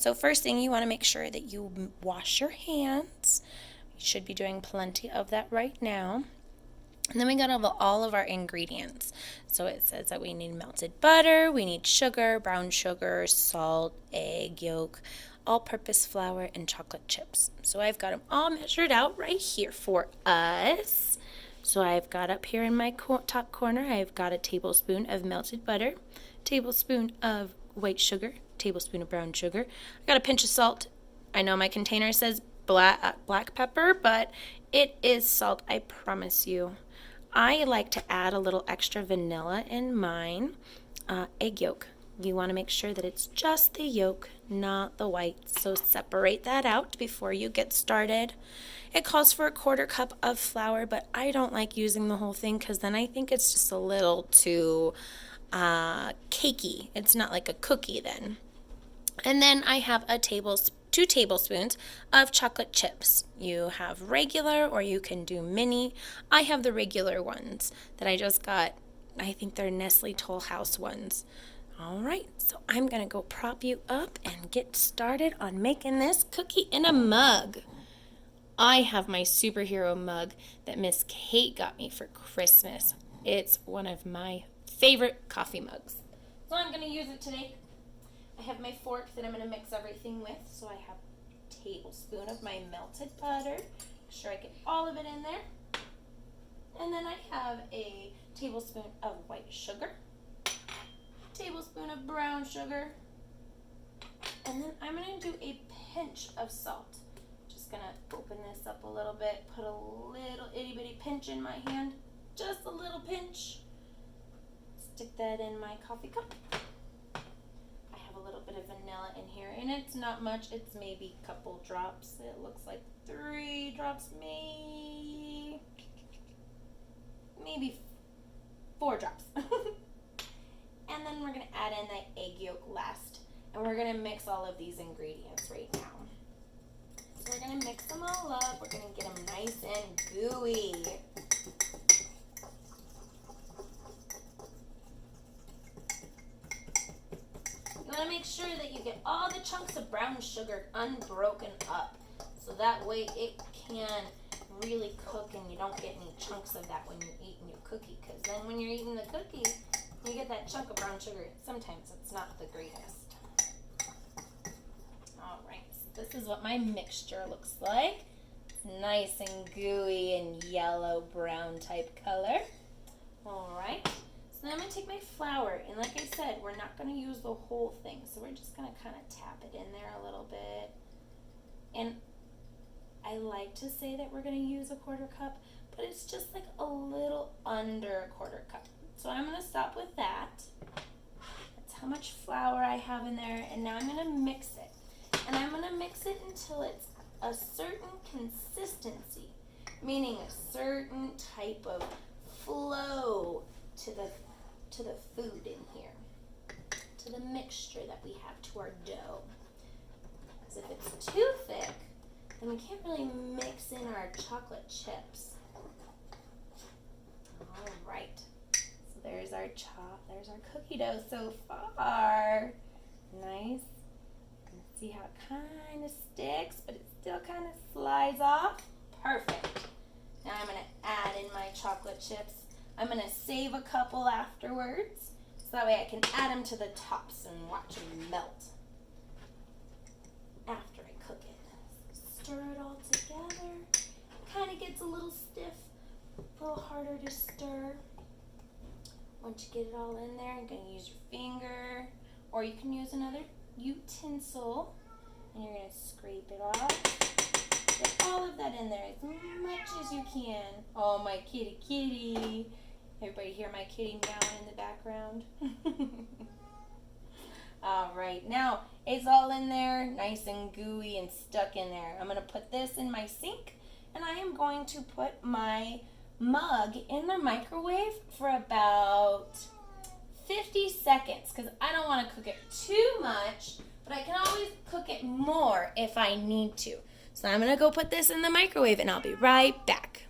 So first thing, you want to make sure that you wash your hands. You should be doing plenty of that right now. And then we got all of our ingredients. So it says that we need melted butter, we need sugar, brown sugar, salt, egg yolk, all-purpose flour, and chocolate chips. So I've got them all measured out right here for us. So I've got up here in my top corner, I've got a tablespoon of melted butter, tablespoon of white sugar, tablespoon of brown sugar. I got a pinch of salt. I know my container says black pepper, but it is salt, I promise you. I like to add a little extra vanilla in mine. Egg yolk. You want to make sure that it's just the yolk, not the white. So separate that out before you get started. It calls for a 1/4 cup of flour, but I don't like using the whole thing because then I think it's just a little too cakey. It's not like a cookie then. And then I have 2 tablespoons of chocolate chips. You have regular or you can do mini. I have the regular ones that I just got. I think they're Nestle Toll House ones. All right, so I'm going to go prop you up and get started on making this cookie in a mug. I have my superhero mug that Miss Kate got me for Christmas. It's one of my favorite coffee mugs. So I'm going to use it today. I have my fork that I'm going to mix everything with. So I have a tablespoon of my melted butter. Make sure I get all of it in there. And then I have a tablespoon of white sugar, tablespoon of brown sugar, and then I'm going to do a pinch of salt. Just going to open this up a little bit, put a little itty bitty pinch in my hand, just a little pinch. Stick that in my coffee cup. A little bit of vanilla in here, and it's not much. It's maybe a couple drops. It looks like 3 drops, maybe 4 drops. And then we're going to add in the egg yolk last, and we're going to mix all of these ingredients right now. So we're going to mix them all up. We're going to get them nice and gooey. You want to make sure that you get all the chunks of brown sugar unbroken up, so that way it can really cook and you don't get any chunks of that when you're eating your cookie, because then when you're eating the cookie, you get that chunk of brown sugar. Sometimes it's not the greatest. Alright, so this is what my mixture looks like. It's nice and gooey and yellow-brown type color. Alright. So then I'm going to take my flour, and like I said, we're not going to use the whole thing, so we're just going to kind of tap it in there a little bit. And I like to say that we're going to use a 1/4 cup, but it's just like a little under a 1/4 cup. So I'm going to stop with that. That's how much flour I have in there, and now I'm going to mix it. And I'm going to mix it until it's a certain consistency, meaning a certain type of flow to the food in here, to the mixture that we have to our dough. Because if it's too thick, then we can't really mix in our chocolate chips. All right, so there's our cookie dough so far. Nice. And see how it kind of sticks, but it still kind of slides off. Perfect. Now I'm going to add in my chocolate chips. I'm going to save a couple afterwards, so that way I can add them to the tops and watch them melt after I cook it. Stir it all together. It kind of gets a little stiff, a little harder to stir. Once you get it all in there, you're going to use your finger, or you can use another utensil, and you're going to scrape it off. Get all of that in there as much as you can. Oh, my kitty. Everybody hear my kitty meowing in the background? All right, now it's all in there, nice and gooey and stuck in there. I'm going to put this in my sink, and I am going to put my mug in the microwave for about 50 seconds, because I don't want to cook it too much, but I can always cook it more if I need to. So I'm going to go put this in the microwave, and I'll be right back.